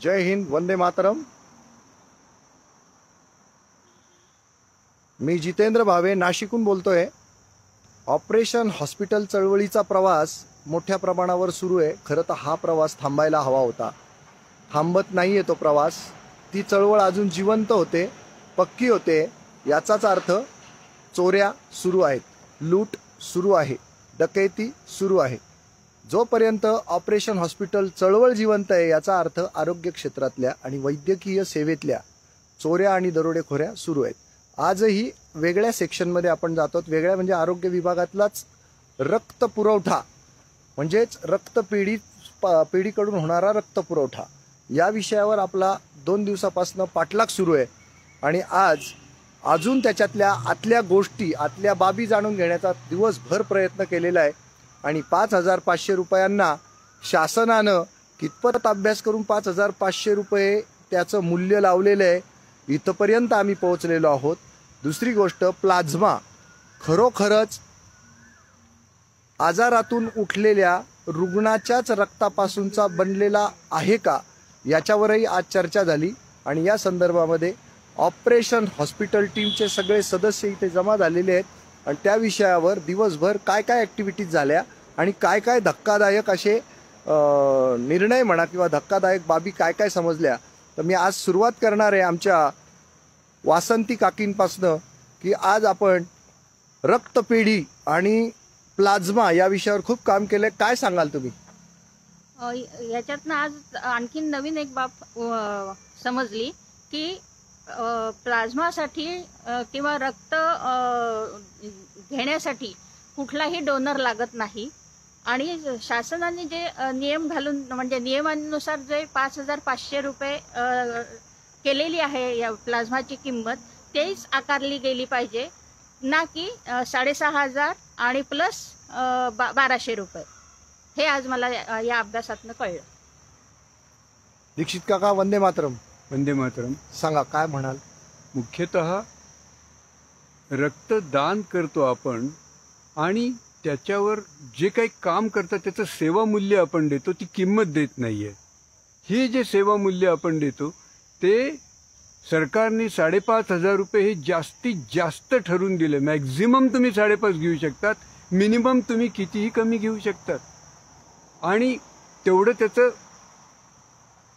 जय हिंद, वंदे मातरम। मी जितेंद्र भावे नाशिकहून बोलतोय। Operation hospital चळवळीचा प्रवास मोठ्या प्रमाणावर सुरू आहे। खरं तर हा प्रवास थांबायला हवा होता, थांबत नाहीये तो प्रवास। ती चळवळ अजून जिवंत होते, पक्की होते। याचाच अर्थ चोऱ्या सुरू आहेत, लूट सुरू आहे, डकैती सुरू आहे। जोपर्यंत ऑपरेशन हॉस्पिटल चळवळ जिवंत आहे याचा अर्थ आरोग्य क्षेत्रातल्या आणि वैद्यकीय सेवेतल्या चोऱ्या आणि दरोडेखोऱ्या सुरू आहेत। आजही वेगळ्या सेक्शनमध्ये आपण जातो, वेगळ्या म्हणजे आरोग्य विभागातलाच रक्त पुरवठा म्हणजेच पिढीकडून होणारा रक्त पुरवठा या विषयावर आपला 2 दिवसापासून पाठलाग सुरू आहे। आणि आज अजून त्याच्यातल्या आतल्या गोष्टी, आतल्या बाबी जाणून घेण्याचा दिवसभर प्रयत्न केलेला आहे। आणि 5,500 रुपयांना शासनानं कितपत अभ्यास करून 5,500 रुपये त्याचं मूल्य लावलेलं आहे, इथपर्यंत आम्ही पोहोचलेलो आहोत। दुसरी गोष्ट, प्लाझ्मा खरोखरच आजारातून उठलेल्या रुग्णाच्याच रक्तापासूनचा बनलेला आहे का, याच्यावरही आज चर्चा झाली। आणि या संदर्भामध्ये ऑपरेशन हॉस्पिटल टीमचे सगळे सदस्य इथे जमा झालेले आहेत आणि त्या विषयावर दिवसभर काय काय ॲक्टिव्हिटीज झाल्या आणि काय काय धक्कादायक असे निर्णय म्हणा किंवा धक्कादायक बाबी काय काय समजल्या। तर मी आज सुरुवात करणार आहे आमच्या वासंती काकींपासनं की आज आपण रक्तपेढी आणि प्लाझ्मा या विषयावर खूप काम केलंय, काय सांगाल तुम्ही? याच्यातनं आज आणखीन नवीन एक बाब समजली की प्लाझ्मासाठी किंवा रक्त घेण्यासाठी कुठलाही डोनर लागत नाही। आणि शासनाने जे नियम घालून म्हणजे नियमानुसार जे 5,500 रुपये केलेली आहे या प्लाझ्माची किंमत, तेच आकारली गेली पाहिजे, ना की 6,500 आणि प्लस 1,200 रुपये। हे आज मला या अभ्यासातनं कळलं। दीक्षित काका, वंदे मातरम। वंदे मातरम। सांगा काय म्हणाल? मुख्यतः रक्तदान करतो आपण आणि त्याच्यावर जे काही काम करतात त्याचं सेवा मूल्य आपण देतो, ती किंमत देत नाहीये। हे जे सेवा मूल्य आपण देतो ते सरकारने 5,500 रुपये हे जास्तीत जास्त ठरवून दिले। मॅक्झिमम तुम्ही 5,500 घेऊ शकतात, मिनिमम तुम्ही कितीही कमी घेऊ शकतात। आणि तेवढं त्याचं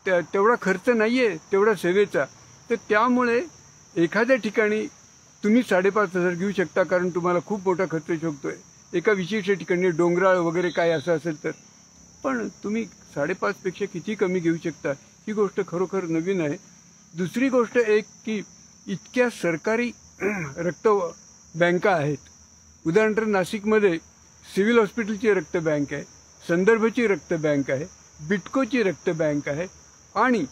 तेवढा खर्च नाहीये तेवढा सेवेचा। तर त्यामुळे एखाद्या ठिकाणी तुम्ही 5,500 घेऊ शकता कारण तुम्हाला खूप मोठा खर्च शोधतोय, एका विशिष्ट ठिकाणी डोंगराळ वगैरे काय असं असेल तर, पण तुम्ही 5,500 पेक्षा किती कमी घेऊ शकता, ही गोष्ट खरोखर नवीन आहे। दुसरी गोष्ट एक की इतक्या सरकारी रक्त बँका आहेत। उदाहरणार्थ नाशिकमध्ये सिव्हिल हॉस्पिटलची रक्त बँक आहे, संदर्भची रक्त बँक आहे, बिटकोची रक्त बँक आहे आणि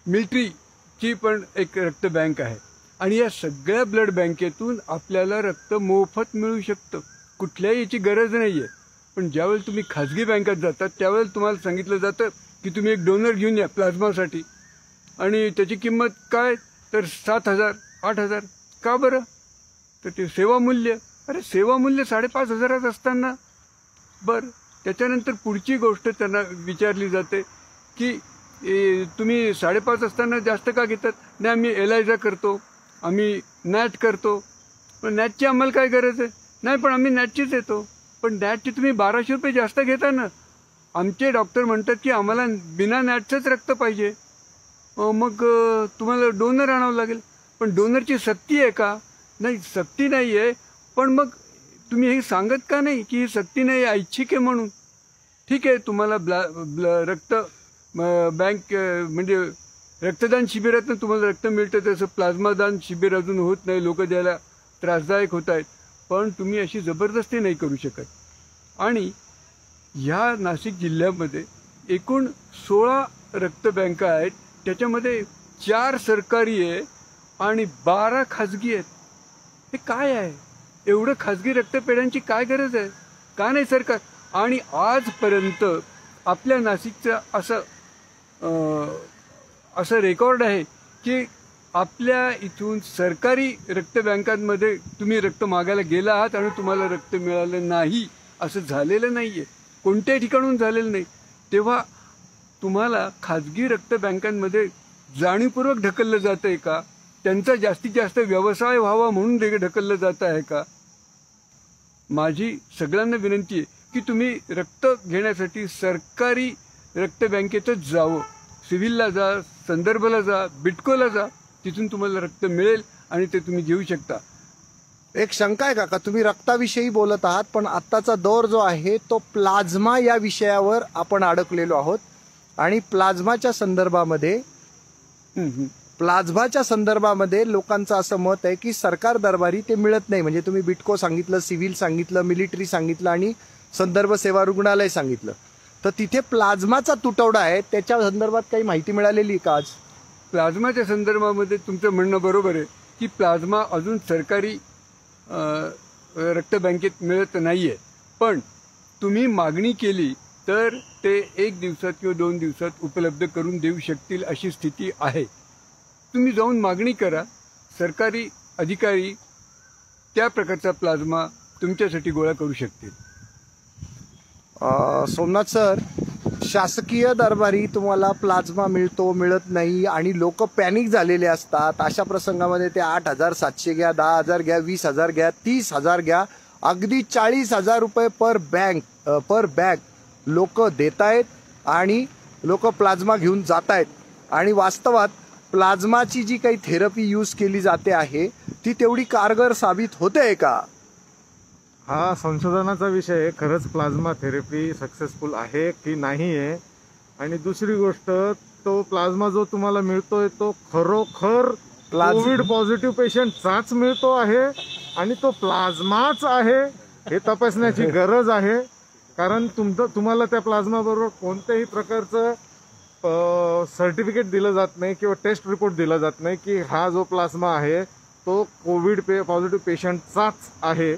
मिलिटरीची पण एक रक्त बँक आहे। आणि या सगळ्या ब्लड बँकेतून आपल्याला रक्त मोफत मिळू शकतं, कुठल्याही याची गरज नाहीये। पण ज्यावेळेला तुम्ही खाजगी बँकात जातात त्यावेळेला तुम्हाला सांगितलं जातं की तुम्ही एक डोनर घेऊन या प्लाझ्मासाठी, आणि त्याची किंमत काय तर 7,000 8,000। का बरं? तर ते सेवा मूल्य, अरे सेवा मूल्य 5,500 असताना बरं। त्याच्यानंतर पुढची गोष्ट त्यांना विचारली जाते की तुम्ही 5,500 असताना जास्त का घेतात? नाही, आम्ही एलायझा करतो, आम्ही नॅट करतो। पण नॅटची आम्हाला काय गरज आहे? नाही, पण आम्ही नॅटचीच येतो। पण नॅटची तुम्ही 1,200 रुपये जास्त घेता ना। आमचे डॉक्टर म्हणतात की आम्हाला बिना नॅटचंच रक्त पाहिजे, मग तुम्हाला डोनर आणावं लागेल। पण डोनरची सक्ती आहे का? नाही, सक्ती नाही आहे। पण मग तुम्ही हे सांगत का नाही की ही सक्ती नाही, ऐच्छिक आहे म्हणून? ठीक आहे, तुम्हाला रक्त बँक म्हणजे रक्तदान शिबिरातून तुम्हाला रक्त मिळतं, तसं प्लाझ्मा दान शिबिर अजून होत नाही, लोक द्यायला त्रासदायक होत आहेत। पण तुम्ही अशी जबरदस्ती नाही करू शकत। आणि ह्या नाशिक जिल्ह्यामध्ये एकूण 16 रक्त बँका आहेत, त्याच्यामध्ये 4 सरकारी आहे आणि 12 खाजगी आहेत। हे काय आहे? एवढं खाजगी रक्तपेढ्यांची काय गरज आहे? का नाही सरकार? आणि आजपर्यंत आपल्या नाशिकचं असं रेकॉर्ड आहे की आपल्या इथून सरकारी रक्त बँकांमध्ये तुम्ही रक्त मागायला गेला आहात आणि तुम्हाला रक्त मिळालं नाही, असं झालेलं नाहीये, कोणत्याही ठिकाणून झालेलं नाही। तेव्हा तुम्हाला खाजगी रक्त बँकांमध्ये जाणीवपूर्वक ढकललं जात आहे का? त्यांचा जास्तीत जास्त व्यवसाय व्हावा म्हणून ढकललं जात आहे का? माझी सगळ्यांना विनंती आहे की तुम्ही रक्त घेण्यासाठी सरकारी रक्त बँकेतच जावं. सिव्हिलला जा, संदर्भला जा, बिटकोला जा, तिथून तुम्हाला रक्त मिळेल आणि ते तुम्ही घेऊ शकता. एक शंका आहे का तुम्ही रक्ताविषयी बोलत आहात, पण आत्ताचा दौर जो आहे तो प्लाझ्मा या विषयावर आपण अडकलेलो आहोत. आणि प्लाझ्माच्या संदर्भामध्ये लोकांचं असं मत आहे की सरकार दरबारी ते मिळत नाही. म्हणजे तुम्ही बिटको सांगितलं, सिव्हिल सांगितलं, मिलिटरी सांगितलं आणि संदर्भ सेवा रुग्णालय सांगितलं, तर तिथे प्लाझ्माचा तुटवडा आहे. त्याच्या संदर्भात काही माहिती मिळालेली का आज? प्लाझ्माच्या संदर्भामध्ये तुमचं म्हणणं बरोबर आहे की प्लाझ्मा अजून सरकारी रक्त बँकेत मिळत नाहीये. पण तुम्ही मागणी केली तर ते 1 दिवसात किंवा 2 दिवसात उपलब्ध करून देऊ शकतील अशी स्थिती आहे. तुम्ही जाऊन मागणी करा, सरकारी अधिकारी त्या प्रकारचा प्लाझ्मा तुमच्यासाठी गोळा करू शकतील. सोमनाथ सर, शासकीय दरबारी तुम्हाला प्लाझ्मा मिळतो, मिळत नाही आणि लोक पॅनिक झालेले असतात. अशा प्रसंगामध्ये ते 8,700 घ्या, 10,000 घ्या, 20,000 घ्या, 30,000 घ्या, अगदी 40,000 रुपये पर बॅग लोक देत आहेत आणि लोक प्लाझ्मा घेऊन जात आहेत. आणि वास्तवात प्लाझ्माची जी काही थेरपी यूज केली जाते आहे ती तेवढी कारगर साबित होते का? हा संशोधनाचा विषय आहे. खरंच प्लाझ्मा थेरपी सक्सेसफुल आहे की नाही आहे. आणि दुसरी गोष्ट, तो प्लाझ्मा जो तुम्हाला मिळतोय तो खरोखर कोविड पॉझिटिव्ह पेशंटचाच मिळतो आहे आणि तो प्लाझ्माच आहे हे तपासण्याची गरज आहे. कारण तुम्हाला त्या प्लाझ्मा बरोबर कोणत्याही प्रकारचं सर्टिफिकेट दिलं जात नाही किंवा टेस्ट रिपोर्ट दिला जात नाही की हा जो प्लाझ्मा आहे तो कोविड पॉझिटिव्ह पेशंटचाच आहे.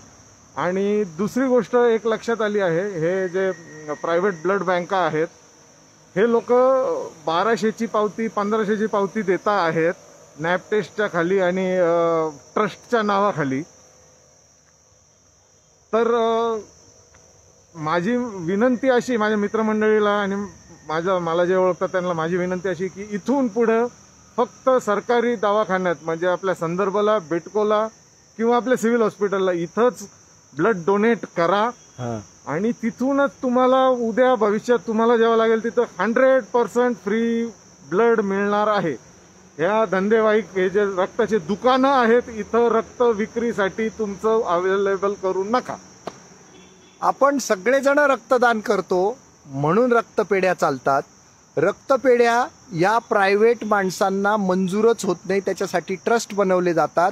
आणि दुसरी गोष्ट एक लक्षात आली आहे, हे जे प्रायव्हेट ब्लड बँका आहेत हे लोक 1200ची पावती 1500ची पावती देता आहेत नॅप टेस्टच्या खाली आणि ट्रस्टच्या नावाखाली. तर माझी विनंती अशी माझ्या मित्रमंडळीला आणि मला जे ओळखतात त्यांना माझी विनंती अशी की इथून पुढे फक्त सरकारी दवाखान्यात म्हणजे आपल्या संदर्भाला, बिटकोला किंवा आपल्या सिव्हिल हॉस्पिटलला इथंच ब्लड डोनेट करा आणि तिथूनच तुम्हाला उद्या भविष्यात तुम्हाला जेव्हा लागेल तिथं 100% फ्री ब्लड मिळणार आहे. ह्या धंदेवाईक हे जे रक्ताचे दुकानं आहेत इथं रक्त विक्रीसाठी तुमचं अवेलेबल करू नका. आपण सगळेजण रक्तदान करतो म्हणून रक्तपेढ्या चालतात. रक्तपेढ्या या प्रायव्हेट माणसांना मंजूरच होत नाही, त्याच्यासाठी ट्रस्ट बनवले जातात.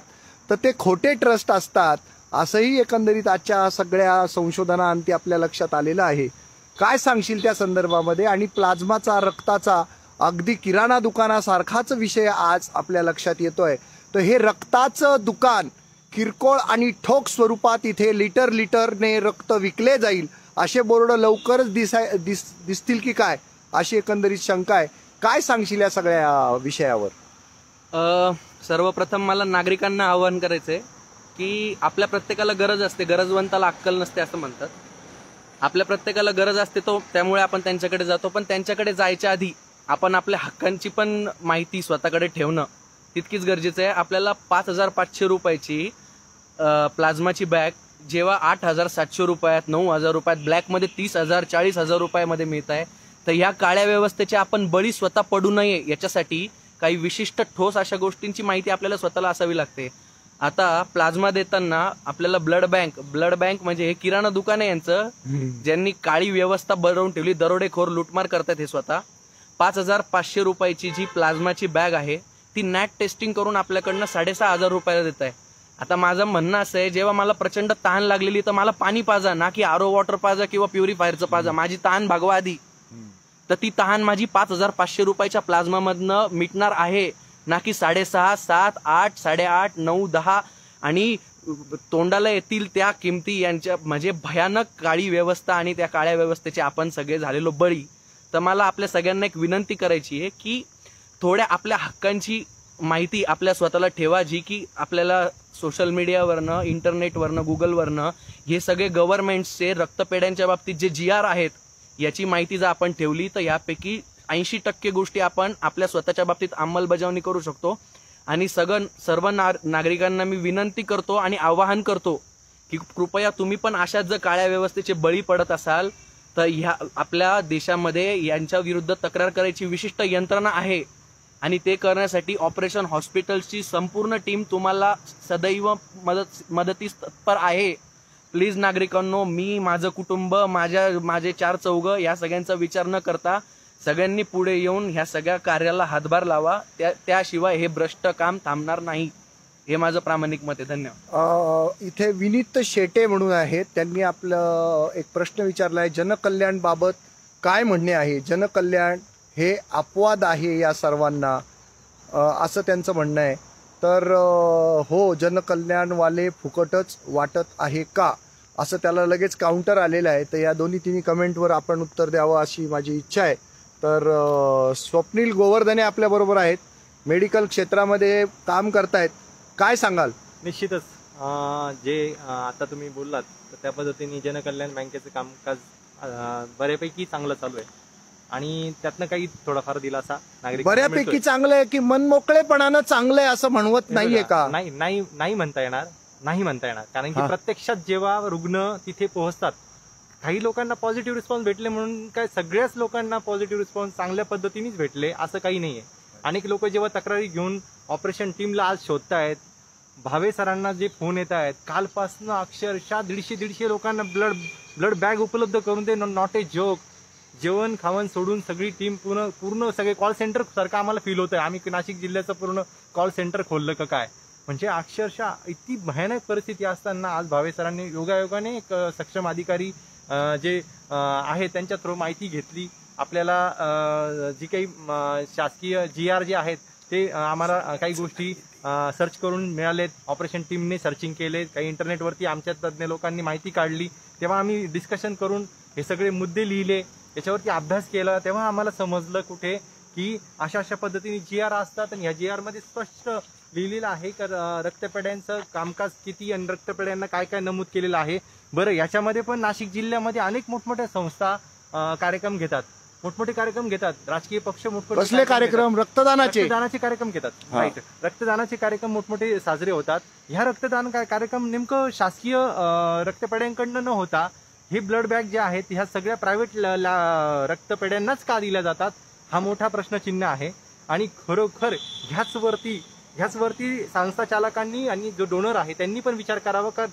तर ते खोटे ट्रस्ट असतात असंही एकंदरीत आजच्या सगळ्या संशोधनाअंती आपल्या लक्षात आलेलं आहे. काय सांगशील त्या संदर्भामध्ये? आणि प्लाझ्माचा, रक्ताचा अगदी किराणा दुकानासारखाच विषय आज आपल्या लक्षात येतोय. तर हे रक्ताचं दुकान किरकोळ आणि ठोक स्वरूपात इथे लिटरने रक्त विकले जाईल असे बोर्ड लवकरच दिसतील की काय, अशी एकंदरीत शंका आहे. काय सांगशील या सगळ्या विषयावर? सर्वप्रथम मला नागरिकांना आवाहन करायचंय की आपल्या प्रत्येकाला गरज असते, गरजवंताला अक्कल नसते असं म्हणतात. आपल्या प्रत्येकाला गरज असते त्यामुळे आपण त्यांच्याकडे जातो. पण त्यांच्याकडे जायच्या आधी आपण आपल्या हक्कांची पण माहिती स्वतःकडे ठेवणं तितकीच गरजेचं आहे. आपल्याला 5,500 रुपयाची प्लाझ्माची बॅग जेव्हा 8,700 रुपयात, 9,000 रुपयात, ब्लॅकमध्ये 30,000, 40,000 रुपयामध्ये मिळत आहे. तर ह्या काळ्या व्यवस्थेचे आपण बळी स्वतः पडू नये याच्यासाठी काही विशिष्ट ठोस अशा गोष्टींची माहिती आपल्याला स्वतःला असावी लागते. आता प्लाझ्मा देताना आपल्याला ब्लड बँक म्हणजे हे किराणा दुकान आहे यांचं, ज्यांनी काळी व्यवस्था बनवून ठेवली, दरोडेखोर लुटमार करतात हे स्वतः. 5,500 रुपयाची जी प्लाझ्माची बॅग आहे ती नॅट टेस्टिंग करून आपल्याकडनं 6,500 रुपयाला देत आहे. आता माझं म्हणणं असं आहे, जेव्हा मला प्रचंड तहान लागलेली तर मला पाणी पाजा, ना की आरो वॉटर पाजा किंवा प्युरिफायरचं पाजा. माझी तहान भागवा आधी. तर ती तहान माझी 5,500 रुपयाच्या प्लाझ्मामधनं मिटणार आहे, ना की 6,500, 7, 8, 8.5, 9, 10 आणि तोंडाला येतील त्या किमती यांच्या. म्हणजे भयानक काळी व्यवस्था आणि त्या काळ्या व्यवस्थेचे आपण सगळे झालेलो बळी. तर मला आपल्या सगळ्यांना एक विनंती करायची आहे की थोड्या आपल्या हक्कांची माहिती आपल्या स्वतःला ठेवा, जी की आपल्याला सोशल मीडियावरनं, इंटरनेटवरनं, गुगलवरनं हे सगळे गव्हर्नमेंटचे रक्तपेढ्यांच्या बाबतीत जे GR आहेत याची माहिती जर आपण ठेवली तर यापैकी 80% गोष्टी आपण आपल्या स्वतःच्या बाबतीत अंमलबजावणी करू शकतो. आणि सर्व नागरिकांना मी विनंती करतो आणि आवाहन करतो की कृपया तुम्ही पण अशाच जर काळ्या व्यवस्थेचे बळी पडत असाल तर ह्या आपल्या देशामध्ये यांच्या विरुद्ध तक्रार करायची विशिष्ट यंत्रणा आहे. आणि ते करण्यासाठी ऑपरेशन हॉस्पिटलची संपूर्ण टीम तुम्हाला सदैव मदतीस तत्पर आहे. प्लीज नागरिकांनो, मी, माझं कुटुंब, माझे 4 चौघं या सगळ्यांचा विचार न करता सगळ्यांनी पुढे येऊन ह्या सगळ्या कार्याला हातभार लावा. त्याशिवाय हे भ्रष्ट काम थांबणार नाही. हे माझं प्रामाणिक मत आहे. धन्यवाद. इथे विनीत शेटे म्हणून आहेत, त्यांनी आपलं एक प्रश्न विचारला आहे. जनकल्याण बाबत काय म्हणणे आहे? जनकल्याण हे अपवाद आहे या सर्वांना, असं त्यांचं म्हणणं आहे. तर हो, जनकल्याणवाले फुकटच वाटत आहे का, असं त्याला लगेच काउंटर आलेलं आहे. तर या तिन्ही कमेंटवर आपण उत्तर द्यावं अशी माझी इच्छा आहे. तर स्वप्नील गोवर्धने आपल्याबरोबर आहेत, मेडिकल क्षेत्रामध्ये काम करतायत. काय सांगाल? निश्चितच जे आता तुम्ही बोललात तर त्या पद्धतीने जनकल्याण बँकेचं कामकाज बऱ्यापैकी चांगलं चालू आहे आणि त्यातनं काही थोडाफार दिलासा नागरिक बऱ्यापैकी चांगलं आहे की मनमोकळेपणानं चांगलं आहे असं म्हणवत नाहीये का? नाही म्हणता येणार कारण की प्रत्यक्षात जेव्हा रुग्ण तिथे पोहोचतात, काही लोकांना पॉझिटिव्ह रिस्पॉन्स भेटले म्हणून काय सगळ्याच लोकांना पॉझिटिव्ह रिस्पॉन्स चांगल्या पद्धतीनेच भेटले असं काही नाहीये. अनेक लोक जेव्हा तक्रारी घेऊन ऑपरेशन टीमला आज शोधतायत, भावे सरांना जे फोन येत आहेत, कालपासून अक्षरशः 150 लोकांना ब्लड बॅग उपलब्ध करून दे, नॉट ए जोक. जेवण खावण सोडून सगळी टीम पूर्ण सगळे कॉल सेंटर सारखं आम्हाला फील होतंय. आम्ही नाशिक जिल्ह्याचं पूर्ण कॉल सेंटर खोललं का काय, म्हणजे अक्षरशः इतकी भयानक परिस्थिती असताना आज भावे सरांनी योगायोगाने एक सक्षम अधिकारी जे आहे त्यांच्या थ्रू माहिती घेतली. आपल्याला जी काही शासकीय GR जे आहेत ते आम्हाला काही गोष्टी सर्च करून मिळालेत. ऑपरेशन टीमने सर्चिंग केले, काही इंटरनेटवरती आमच्या तज्ज्ञ लोकांनी माहिती काढली. तेव्हा आम्ही डिस्कशन करून हे सगळे मुद्दे लिहिले, याच्यावरती अभ्यास केला. तेव्हा आम्हाला समजलं कुठे की अशा पद्धतीने GR असतात आणि ह्या GR मध्ये स्पष्ट लिहिलेलं आहे की रक्तपेढ्यांचं कामकाज किती आणि रक्तपेढ्यांना काय काय नमूद केलेलं आहे. बरं, याच्यामध्ये पण नाशिक जिल्ह्यामध्ये अनेक मोठमोठ्या संस्था कार्यक्रम घेतात, मोठमोठे कार्यक्रम घेतात. राजकीय पक्ष मोठमोठे कार्यक्रम, रक्तदानाचे कार्यक्रम घेतात. राईट, रक्तदानाचे कार्यक्रम मोठमोठे साजरे होतात. ह्या रक्तदान कार्यक्रम नेमकं शासकीय रक्तपेढ्यांकडनं न होता हे ब्लड बॅग जे आहेत ह्या सगळ्या प्रायव्हेट रक्तपेढ्यांनाच का दिल्या जातात, हा मोठा प्रश्नचिन्ह आहे. आणि खरोखर ह्याचवरती संस्था चालकांनी आणि जो डोनर आहे त्यांनी पण विचार करावा का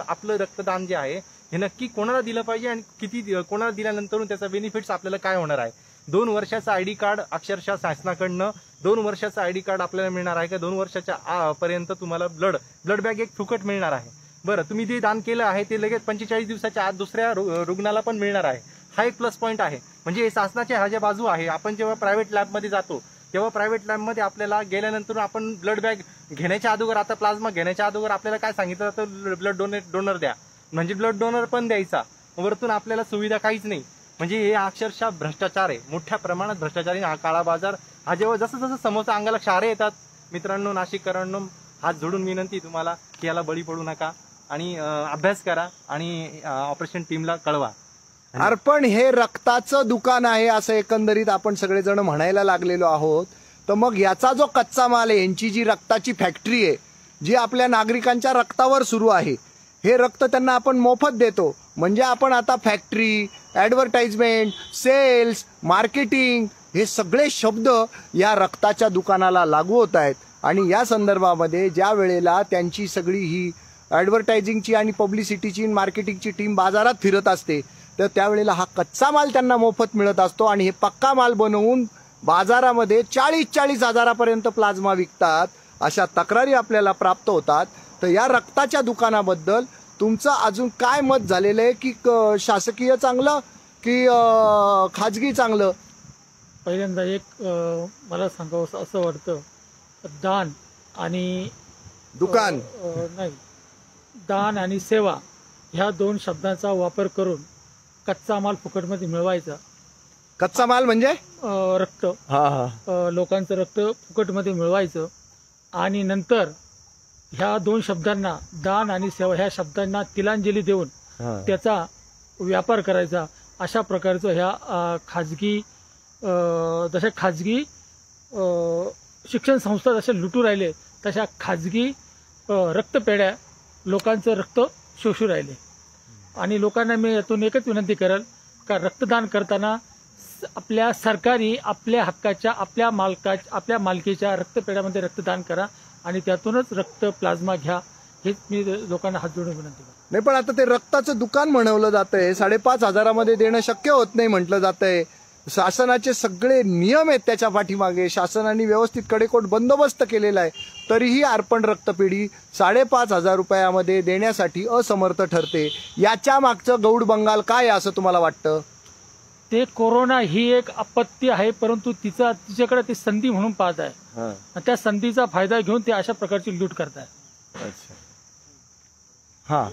आपलं रक्तदान जे आहे हे नक्की कोणाला दिलं पाहिजे आणि किती कोणाला दिल्यानंतर त्याचा बेनिफिट्स आपल्याला काय होणार आहे. 2 वर्षाचा ID कार्ड अक्षरशः शासनाकडनं 2 वर्षाचा ID कार्ड आपल्याला मिळणार आहे का? 2 वर्षाच्या पर्यंत तुम्हाला ब्लड बॅग एक फुकट मिळणार आहे. बरं, तुम्ही जे दान केलं आहे ते लगेच 45 दिवसाच्या आत दुसऱ्या रुग्णाला पण मिळणार आहे. हा एक प्लस पॉईंट आहे. म्हणजे शासनाच्या ह्या ज्या बाजू आहे, आपण जेव्हा प्रायव्हेट लॅबमध्ये जातो तेव्हा प्रायव्हेट लॅबमध्ये आपल्याला गेल्यानंतर आपण ब्लड बॅग घेण्याच्या अगोदर, आता प्लाझ्मा घेण्याच्या अगोदर आपल्याला काय सांगितलं जातं, ब्लड डोनर द्या, म्हणजे ब्लड डोनर पण द्यायचा. वरतून आपल्याला सुविधा काहीच नाही. म्हणजे हे अक्षरशः भ्रष्टाचार आहे, मोठ्या प्रमाणात भ्रष्टाचार आहे. हा काळा बाजार हा जेव्हा जसं समोरच्या अंगाला क्षारे येतात, मित्रांनो, नाशिककरांनो, हात जोडून विनंती तुम्हाला की याला बळी पडू नका आणि अभ्यास करा आणि ऑपरेशन टीमला कळवा. अर्पण हे रक्ताचं दुकान आहे असं एकंदरीत आपण सगळेजण म्हणायला लागलेलो आहोत. तर मग याचा जो कच्चा माल आहे, यांची जी रक्ताची फॅक्टरी आहे, जी आपल्या नागरिकांच्या रक्तावर सुरू आहे, हे रक्त त्यांना आपण मोफत देतो. म्हणजे आपण आता फॅक्टरी, ॲडव्हर्टाइजमेंट, सेल्स, मार्केटिंग हे सगळे शब्द या रक्ताच्या दुकानाला लागू होत आहेत. आणि या संदर्भामध्ये ज्या वेळेला त्यांची सगळी ही ॲडव्हर्टायझिंगची आणि पब्लिसिटीची मार्केटिंगची टीम बाजारात फिरत असते, तर त्यावेळेला हा कच्चा माल त्यांना मोफत मिळत असतो आणि हे पक्का माल बनवून बाजारामध्ये 40-40 हजारापर्यंत प्लाझ्मा विकतात, अशा तक्रारी आपल्याला प्राप्त होतात. तर या रक्ताच्या दुकानाबद्दल तुमचं अजून काय मत झालेलं आहे की शासकीय चांगलं की खाजगी चांगलं? पहिल्यांदा एक मला सांगावं असं वाटतं, दान आणि दुकान नाही, दान आणि सेवा ह्या 2 शब्दांचा वापर करून कच्चा माल फुकटमध्ये मिळवायचा. कच्चा माल म्हणजे रक्त, लोकांचं रक्त फुकटमध्ये मिळवायचं आणि नंतर ह्या 2 शब्दांना, दान आणि सेवा, ह्या शब्दांना तिलांजली देऊन त्याचा व्यापार करायचा. अशा प्रकारचं ह्या खाजगी जशा खाजगी शिक्षण संस्था जशा लुटू राहिले तशा खाजगी रक्तपेढ्या लोकांचं रक्त शोषू राहिले. आणि लोकांना मी यातून एकच विनंती करेल का रक्तदान करताना आपल्या सरकारी आपल्या हक्काच्या आपल्या मालकीच्या रक्तपेढ्यामध्ये रक्तदान करा आणि त्यातूनच रक्त प्लाझ्मा घ्या, हेच मी लोकांना हात जोडून विनंती करतो. नाही, पण आता ते रक्ताचं दुकान म्हणवलं जातंय, 5,500 देणं शक्य होत नाही म्हटलं जातंय. शासनाचे सगळे नियम आहेत त्याच्या पाठीमागे, शासनाने व्यवस्थित कडेकोट बंदोबस्त केलेला आहे, तरीही अर्पण रक्तपेढी 5,500 रुपयामध्ये देण्यासाठी असमर्थ ठरते. याच्या मागचं गौड बंगाल काय आहे असं तुम्हाला वाटतं? ते कोरोना ही एक आपत्ती आहे, परंतु तिच्याकडे ते संधी म्हणून पाहत आहे आणि त्या संधीचा फायदा घेऊन ते अशा प्रकारची लूट करत आहे. अच्छा, हा,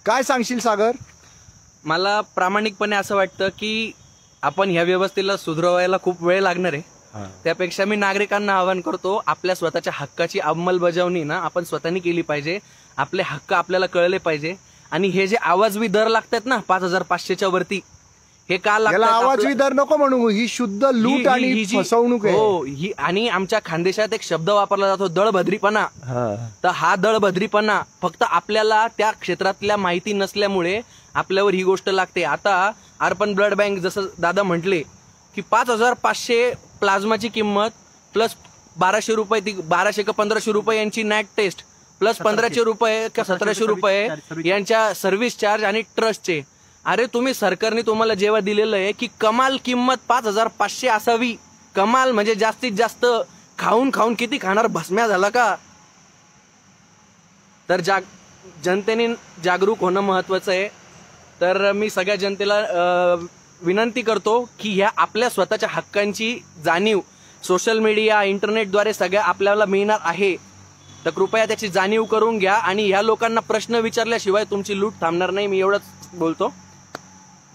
काय सांगशील सागर? मला प्रामाणिकपणे असं वाटतं की आपण ह्या व्यवस्थेला सुधारायला खूप वेळ लागणार आहे. त्यापेक्षा मी नागरिकांना आवाहन करतो, आपल्या स्वतःच्या हक्काची अंमलबजावणी ना आपण स्वतःनी केली पाहिजे. आपले हक्क आपल्याला कळले पाहिजे. आणि हे जे आवाजवी दर लागतात ना 5,500च्या वरती, हे का लागतात? आवाजवी दर नको म्हणू, ही शुद्ध लूट आणि फसवणूक आहे. हो, ही. आणि आमच्या खानदेशात एक शब्द वापरला जातो, दळभद्रीपणा. तर हा दळभद्रीपणा फक्त आपल्याला त्या क्षेत्रातल्या माहिती नसल्यामुळे आपल्यावर ही गोष्ट लागते. आता अर्पण ब्लड बँक जसं दादा म्हटले की 5,500 प्लाझ्माची किंमत प्लस 1,200 रुपये, 1,200 का 1,500 रुपये यांची नॅट टेस्ट प्लस 1,500 रुपये का 1,700 रुपये यांच्या सर्व्हिस चार्ज आणि ट्रस्टचे. अरे तुम्ही सरकारने तुम्हाला जेव्हा दिलेलं आहे की कमाल किंमत 5,500 असावी, कमाल म्हणजे जास्तीत जास्त खाऊन खाऊन किती खाणार, भस्म्या झाला का? तर जनतेने जागरूक होणं महत्वाचं आहे. तर मी सगळ्या जनतेला विनंती करतो की ह्या आपल्या स्वतःच्या हक्कांची जाणीव सोशल मीडिया इंटरनेटद्वारे सगळ्या आपल्याला मिळणार आहे, तर कृपया त्याची जाणीव करून घ्या. आणि ह्या लोकांना प्रश्न विचारल्याशिवाय तुमची लूट थांबणार नाही. मी एवढंच बोलतो.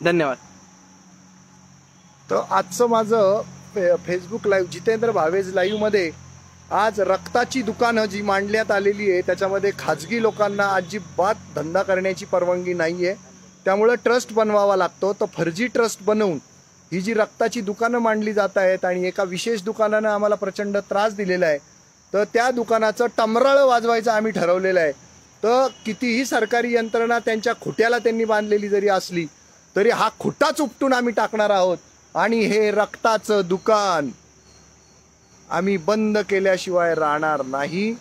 धन्यवाद. तर आजचं माझं फेसबुक लाईव्ह, जितेंद्र भावेज लाईव्ह मध्ये आज रक्ताची दुकानं जी मांडण्यात आलेली आहे त्याच्यामध्ये खाजगी लोकांना अजिबात धंदा करण्याची परवानगी नाहीये. त्यामुळे ट्रस्ट बनवावा लागतो. तर फर्जी ट्रस्ट बनवून ही जी रक्ताची दुकानं मांडली जात आहेत आणि एका विशेष दुकानानं आम्हाला प्रचंड त्रास दिलेला आहे, तर त्या दुकानाचं टमराळं वाजवायचं आम्ही ठरवलेलं आहे. तर कितीही सरकारी यंत्रणा त्यांच्या खुट्याला त्यांनी बांधलेली जरी असली तरी हा खुटाच उपटून आम्ही टाकणार आहोत आणि हे रक्ताचं दुकान आम्ही बंद केल्याशिवाय राहणार नाही.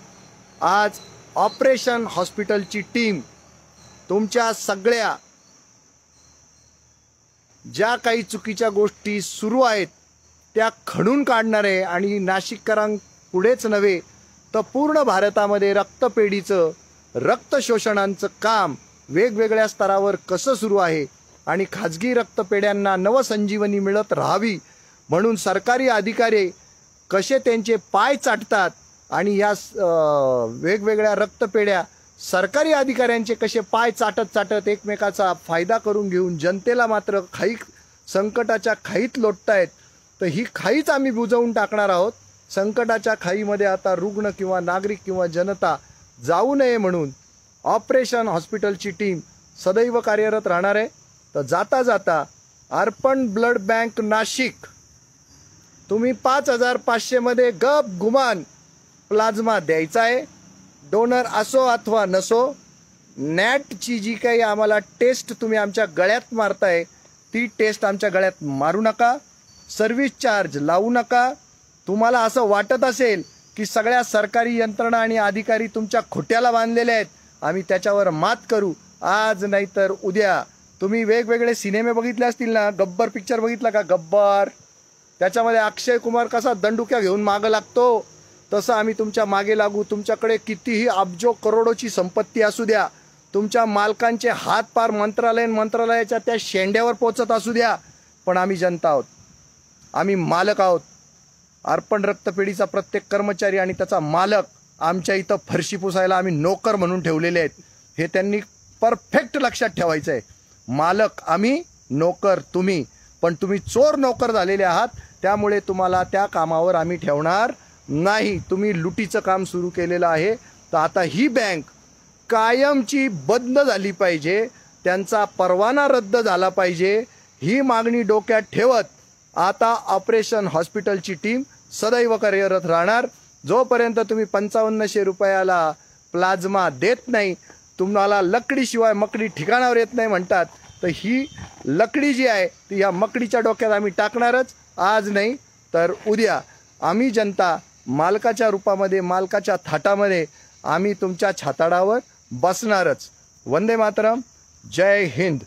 आज ऑपरेशन हॉस्पिटलची टीम तुमच्या सगळ्या ज्या काही चुकीच्या गोष्टी सुरू आहेत त्या खणून काढणार आहे. आणि नाशिककरांपुढेच नव्हे तर पूर्ण भारतामध्ये रक्तपेढीचं, रक्त शोषणांचं काम वेगवेगळ्या स्तरावर कसं सुरू आहे आणि खाजगी रक्तपेढ्यांना नवसंजीवनी मिळत राहावी म्हणून सरकारी अधिकारी कसे त्यांचे पाय चाटतात आणि या वेगवेगळ्या रक्तपेढ्या सरकारी अधिकाऱ्यांचे कसे पाय चाटत चाटत एकमेकाचा फायदा करून घेऊन जनतेला मात्र संकटाच्या खाईत लोटतायत. तर ही खाईच आम्ही बुजवून टाकणार आहोत. संकटाच्या खाईमध्ये आता रुग्ण किंवा नागरिक किंवा जनता जाऊ नये म्हणून ऑपरेशन हॉस्पिटलची टीम सदैव कार्यरत राहणार आहे. तर जाता जाता अर्पण ब्लड बँक नाशिक, तुम्ही 5,500 मध्ये गप गुमान प्लाझ्मा द्यायचा आहे. डोनर असो अथवा नसो, नॅटची जी काही आम्हाला टेस्ट तुम्ही आमच्या गळ्यात मारताय ती टेस्ट आमच्या गळ्यात मारू नका. सर्व्हिस चार्ज लावू नका. तुम्हाला असं वाटत असेल की सगळ्या सरकारी यंत्रणा आणि अधिकारी तुमच्या खोट्याला बांधलेले आहेत, आम्ही त्याच्यावर मात करू. आज नाही तर उद्या. तुम्ही वेगवेगळे सिनेमे बघितले असतील ना, गब्बर पिक्चर बघितला का? गब्बर, त्याच्यामध्ये अक्षय कुमार कसा दंडुक्या घेऊन मागं लागतो तसं आम्ही तुमच्या मागे लागू. तुमच्याकडे कितीही अब्जो करोडोची संपत्ती असू द्या, तुमच्या मालकांचे हात पार मंत्रालयाच्या त्या शेंड्यावर पोचत असू द्या, पण आम्ही जनता आहोत, आम्ही मालक आहोत. अर्पण रक्तपेढीचा प्रत्येक कर्मचारी आणि त्याचा मालक आमच्या इथं फरशी पुसायला आम्ही नोकर म्हणून ठेवलेले आहेत. हे त्यांनी परफेक्ट लक्षात ठेवायचं आहे. मालक आम्ही, नोकर तुम्ही. पण तुम्ही चोर नोकर झालेले आहात, त्यामुळे तुम्हाला त्या कामावर आम्ही ठेवणार नाही. तुम्ही लुटीचं काम सुरू केलेलं आहे. तर आता ही बँक कायमची बंद झाली पाहिजे, त्यांचा परवाना रद्द झाला पाहिजे. ही मागणी डोक्यात ठेवत आता ऑपरेशन हॉस्पिटलची टीम सदैव कार्यरत राहणार. जोपर्यंत तुम्ही 5500 रुपयाला प्लाझ्मा देत नाही, तुम्हाला लकडीशिवाय मकडी ठिकाणावर येत नाही म्हणतात, तर ही लकडी जी आहे ती या मकडीच्या डोक्यात आम्ही टाकणारच. आज नाही तर उद्या आम्ही जनता मालकाच्या रूपामध्ये, मालकाच्या थाटामध्ये आम्ही तुमच्या छाताडावर बसणारच. वंदे मातरम. जय हिंद.